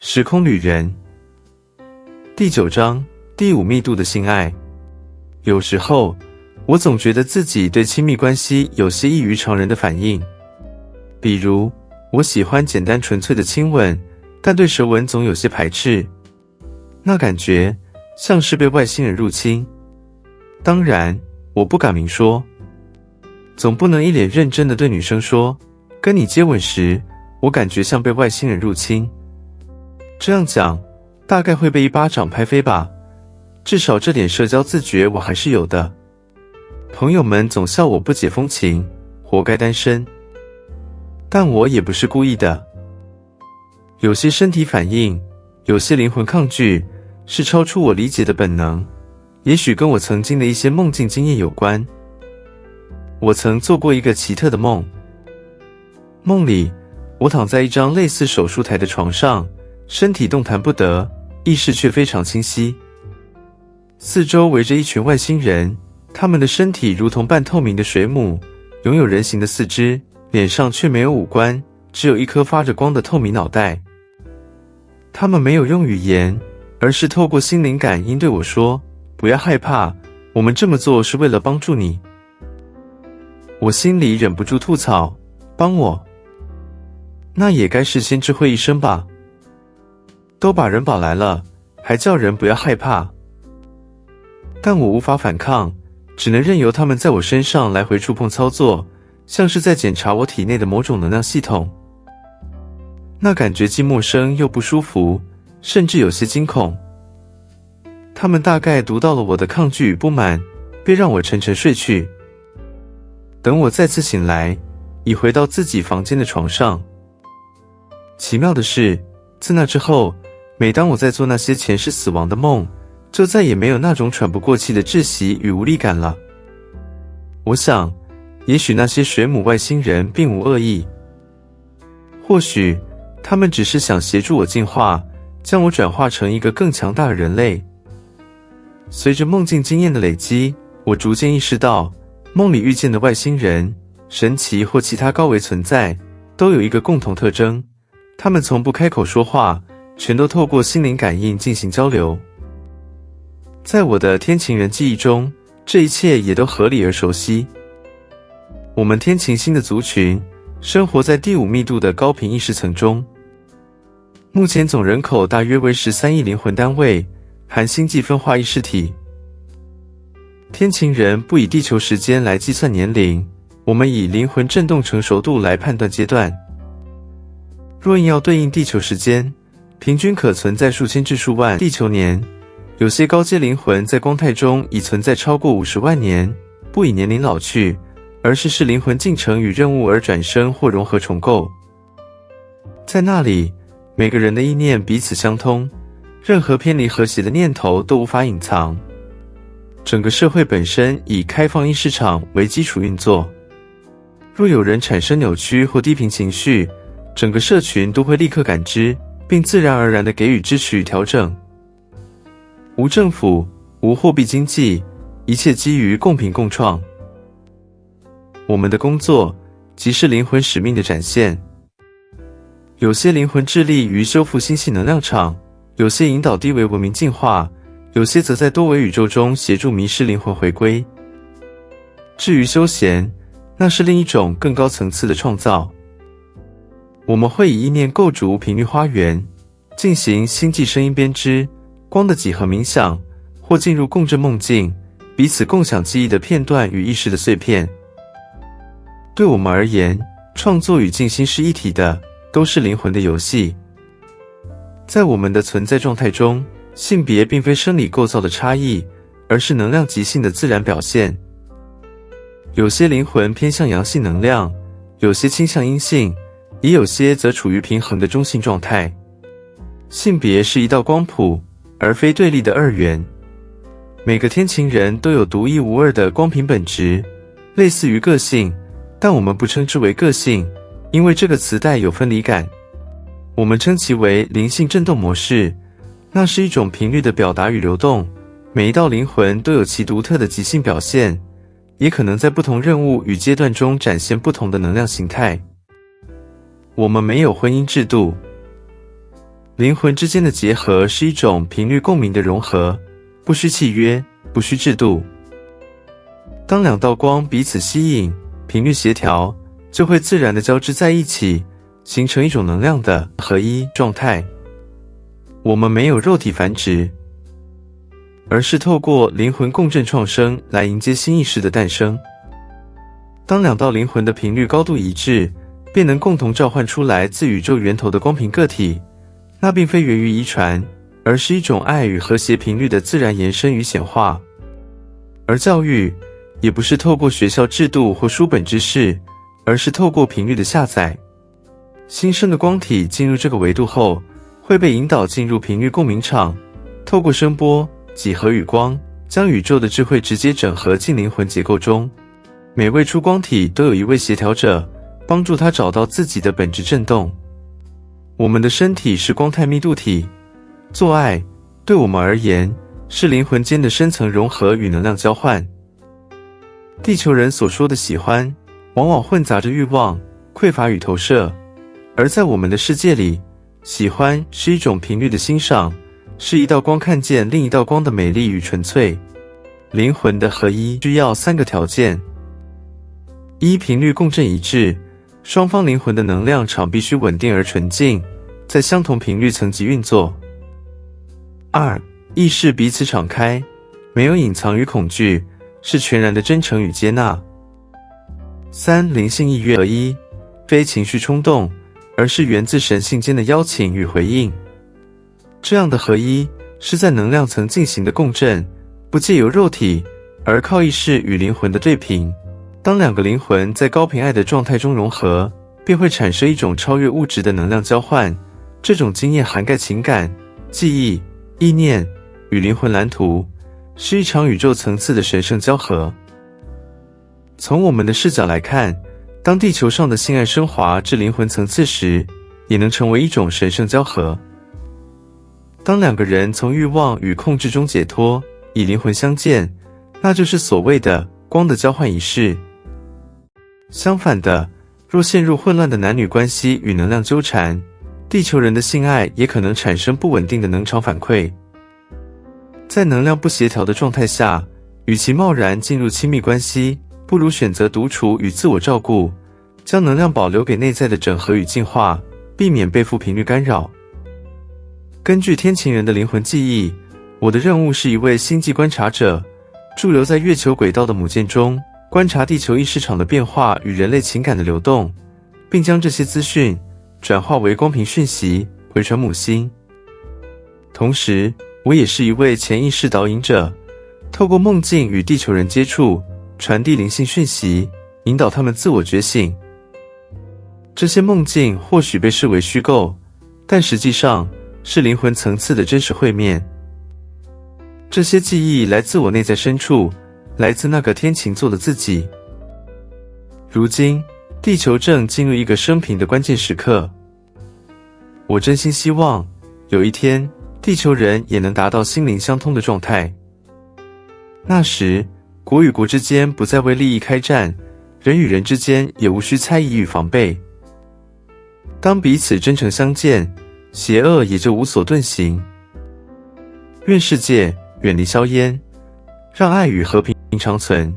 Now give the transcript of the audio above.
时空旅人第9章第5密度的性爱。有时候，我总觉得自己对亲密关系有些异于常人的反应。比如，我喜欢简单纯粹的亲吻，但对舌吻总有些排斥。那感觉像是被外星人入侵。当然，我不敢明说。总不能一脸认真地对女生说，跟你接吻时，我感觉像被外星人入侵。这样讲，大概会被一巴掌拍飞吧。至少这点社交自觉我还是有的。朋友们总笑我不解风情，活该单身。但我也不是故意的。有些身体反应，有些灵魂抗拒，是超出我理解的本能，也许跟我曾经的一些梦境经验有关。我曾做过一个奇特的梦。梦里，我躺在一张类似手术台的床上，身体动弹不得，意识却非常清晰。四周围着一群外星人，他们的身体如同半透明的水母，拥有人形的四肢，脸上却没有五官，只有一颗发着光的透明脑袋。他们没有用语言，而是透过心灵感应对我说，不要害怕，我们这么做是为了帮助你。我心里忍不住吐槽，帮我？那也该是先知会一声吧。都把人保来了，还叫人不要害怕。但我无法反抗，只能任由他们在我身上来回触碰操作，像是在检查我体内的某种能量系统。那感觉既陌生又不舒服，甚至有些惊恐。他们大概读到了我的抗拒与不满，便让我沉沉睡去。等我再次醒来，已回到自己房间的床上。奇妙的是，自那之后，每当我在做那些前世死亡的梦，就再也没有那种喘不过气的窒息与无力感了。我想，也许那些水母外星人并无恶意，或许他们只是想协助我进化，将我转化成一个更强大的人类。随着梦境经验的累积，我逐渐意识到，梦里遇见的外星人、神奇或其他高维存在，都有一个共同特征，他们从不开口说话，全都透过心灵感应进行交流。在我的天琴人记忆中，这一切也都合理而熟悉。我们天琴星的族群生活在第5密度的高频意识层中，目前总人口大约为13亿灵魂单位，含星际分化意识体。天琴人不以地球时间来计算年龄，我们以灵魂振动成熟度来判断阶段。若硬要对应地球时间，平均可存在数千至数万地球年。有些高阶灵魂在光态中已存在超过50万年，不以年龄老去，而是视灵魂进程与任务而转生或融合重构。在那里，每个人的意念彼此相通，任何偏离和谐的念头都无法隐藏。整个社会本身以开放意识场为基础运作。若有人产生扭曲或低频情绪，整个社群都会立刻感知，并自然而然地给予支持与调整。无政府，无货币经济，一切基于共频共创。我们的工作即是灵魂使命的展现。有些灵魂致力于修复星系能量场，有些引导低维文明进化，有些则在多维宇宙中协助迷失灵魂回归。至于休闲，那是另一种更高层次的创造。我们会以意念构筑频率花园，进行星际声音编织、光的几何冥想，或进入共振梦境，彼此共享记忆的片段与意识的碎片。对我们而言，创作与静心是一体的，都是灵魂的游戏。在我们的存在状态中，性别并非生理构造的差异，而是能量极性的自然表现。有些灵魂偏向阳性能量，有些倾向阴性，也有些则处于平衡的中性状态。性别是一道光谱，而非对立的二元。每个天琴人都有独一无二的光频本质，类似于个性，但我们不称之为个性，因为这个词带有分离感。我们称其为灵性振动模式，那是一种频率的表达与流动。每一道灵魂都有其独特的即兴表现，也可能在不同任务与阶段中展现不同的能量形态。我们没有婚姻制度。灵魂之间的结合是一种频率共鸣的融合，不需契约，不需制度。当两道光彼此吸引，频率协调，就会自然地交织在一起，形成一种能量的合一状态。我们没有肉体繁殖，而是透过灵魂共振创生来迎接新意识的诞生。当两道灵魂的频率高度一致，便能共同召唤出来自宇宙源头的光频个体。那并非源于遗传，而是一种爱与和谐频率的自然延伸与显化。而教育也不是透过学校制度或书本知识，而是透过频率的下载。新生的光体进入这个维度后，会被引导进入频率共鸣场，透过声波、几何与光，将宇宙的智慧直接整合进灵魂结构中。每位出光体都有一位协调者，帮助他找到自己的本质振动。我们的身体是光态密度体，做爱对我们而言是灵魂间的深层融合与能量交换。地球人所说的喜欢，往往混杂着欲望、匮乏与投射，而在我们的世界里，喜欢是一种频率的欣赏，是一道光看见另一道光的美丽与纯粹。灵魂的合一需要3个条件：一、频率共振一致，双方灵魂的能量场必须稳定而纯净，在相同频率层级运作。2、意识彼此敞开，没有隐藏与恐惧，是全然的真诚与接纳。3、灵性意愿合一，非情绪冲动，而是源自神性间的邀请与回应。这样的合一是在能量层进行的共振，不借由肉体，而靠意识与灵魂的对频。当两个灵魂在高频爱的状态中融合，便会产生一种超越物质的能量交换。这种经验涵盖情感、记忆、意念与灵魂蓝图，是一场宇宙层次的神圣交合。从我们的视角来看，当地球上的性爱升华至灵魂层次时，也能成为一种神圣交合。当两个人从欲望与控制中解脱，以灵魂相见，那就是所谓的光的交换仪式。相反的，若陷入混乱的男女关系与能量纠缠，地球人的性爱也可能产生不稳定的能场反馈。在能量不协调的状态下，与其贸然进入亲密关系，不如选择独处与自我照顾，将能量保留给内在的整合与进化，避免背负频率干扰。根据天琴人的灵魂记忆，我的任务是一位星际观察者，驻留在月球轨道的母舰中，观察地球意识场的变化与人类情感的流动，并将这些资讯转化为光频讯息，回传母星。同时，我也是一位潜意识导引者，透过梦境与地球人接触，传递灵性讯息，引导他们自我觉醒。这些梦境或许被视为虚构，但实际上是灵魂层次的真实会面。这些记忆来自我内在深处，来自那个天琴座的自己。如今，地球正进入一个生平的关键时刻。我真心希望，有一天，地球人也能达到心灵相通的状态。那时，国与国之间不再为利益开战，人与人之间也无需猜疑与防备。当彼此真诚相见，邪恶也就无所遁形。愿世界远离硝烟，让爱与和平长存。